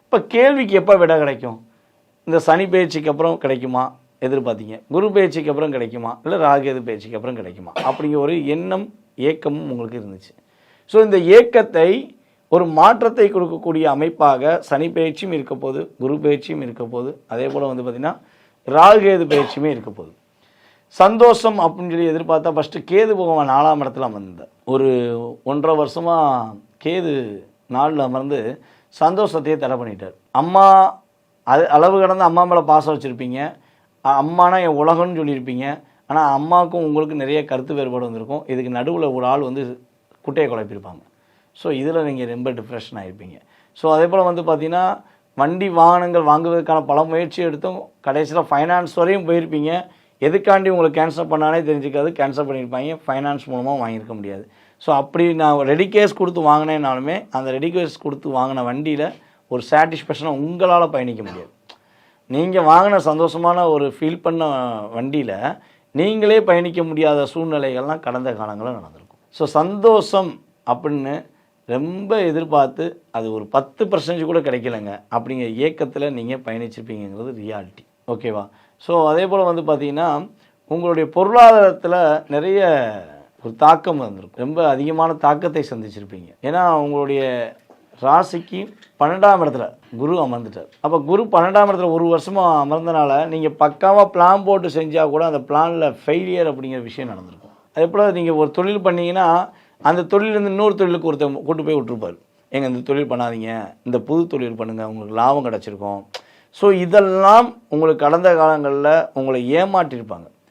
இப்போ கேள்விக்கு எப்போ விட கிடைக்கும்? இந்த சனி பயிற்சிக்கு அப்புறம் கிடைக்குமா எதிர்பார்த்தீங்க, குரு பயிற்சிக்கு அப்புறம் கிடைக்குமா, இல்லை ராகு பயிற்சிக்கு அப்புறம் கிடைக்குமா அப்படிங்கிற ஒரு எண்ணம் ஏக்கமும் உங்களுக்கு இருந்துச்சு. ஸோ இந்த ஏக்கத்தை ஒரு மாற்றத்தை கொடுக்கக்கூடிய அமைப்பாக சனி பயிற்சியும் இருக்க போது, குரு பயிற்சியும் இருக்க போது, அதே போல் வந்து பார்த்திங்கன்னா ராகு பயிற்சியுமே இருக்க போகுது. சந்தோஷம் அப்படின்னு சொல்லி எதிர்பார்த்தா ஃபஸ்ட்டு கேது பகவான் 4ஆம் இடத்துல அமர்ந்தார். ஒரு 1.5 வருஷமாக கேது 4ல் அமர்ந்து சந்தோஷத்தையே தடை பண்ணிட்டார். அம்மா அளவு கடந்து அம்மா மேலே பாசம் வச்சுருப்பீங்க, அம்மானா என் உலகம்னு சொல்லியிருப்பீங்க. ஆனால் அம்மாவுக்கும் உங்களுக்கு நிறைய கருத்து வேறுபாடு வந்திருக்கும். இதுக்கு நடுவில் ஒரு ஆள் வந்து குட்டையை குழப்பியிருப்பாங்க. ஸோ இதில் நீங்கள் ரொம்ப டிப்ரெஷன் ஆகிருப்பீங்க. ஸோ அதே போல் வந்து பார்த்திங்கன்னா வண்டி வாகனங்கள் வாங்குவதற்கான பல முயற்சி எடுத்தும் கடைசியில் ஃபைனான்ஸ் வரையும் போயிருப்பீங்க. எதுக்காண்டி உங்களுக்கு கேன்சல் பண்ணாலே தெரிஞ்சுக்காது, கேன்சல் பண்ணியிருப்பாங்க. ஃபைனான்ஸ் மூலமாக வாங்கியிருக்க முடியாது. ஸோ அப்படி நான் ரெடி கேஸ் கொடுத்து வாங்கினேனாலுமே அந்த ரெடி கேஸ் கொடுத்து வாங்கின வண்டியில் ஒரு சாட்டிஸ்ஃபேக்ஷனாக உங்களால் பயணிக்க முடியாது. நீங்கள் வாங்கின சந்தோஷமான ஒரு ஃபீல் பண்ண வண்டியில் நீங்களே பயணிக்க முடியாத சூழ்நிலைகள்லாம் கடந்த காலங்களில் நடந்திருக்கும். ஸோ சந்தோஷம் அப்படின்னு ரொம்ப எதிர்பார்த்து அது ஒரு 10% கூட கிடைக்கலங்க அப்படிங்கிற ஏக்கத்தில் நீங்கள் பயணிச்சிருப்பீங்கிறது ரியாலிட்டி. ஓகேவா? ஸோ அதே போல் வந்து பார்த்திங்கன்னா உங்களுடைய பொருளாதாரத்தில் நிறைய ஒரு தாக்கம் வந்திருக்கும். ரொம்ப அதிகமான தாக்கத்தை சந்திச்சிருப்பீங்க. ஏன்னா உங்களுடைய ராசிக்கு 12ஆம் இடத்துல குரு அமர்ந்துட்டார். அப்போ குரு 12ஆம் இடத்துல ஒரு வருஷமாக அமர்ந்தனால நீங்கள் பக்காவாக பிளான் போட்டு செஞ்சால் கூட அந்த பிளானில் ஃபெயிலியர் அப்படிங்கிற விஷயம் நடந்திருக்கும். அதே போல் நீங்கள் ஒரு தொழில் பண்ணிங்கன்னா அந்த தொழிலேருந்து இன்னொரு தொழிலுக்கு ஒருத்தர் கூட்டு போய் விட்டுருப்பார். எங்கள் இந்த தொழில் பண்ணாதீங்க, இந்த புது தொழில் பண்ணுங்கள், உங்களுக்கு லாபம் கிடச்சிருக்கும். ஸோ இதெல்லாம் உங்களுக்கு கடந்த காலங்களில் உங்களை ஏமாற்றிருப்பாங்க.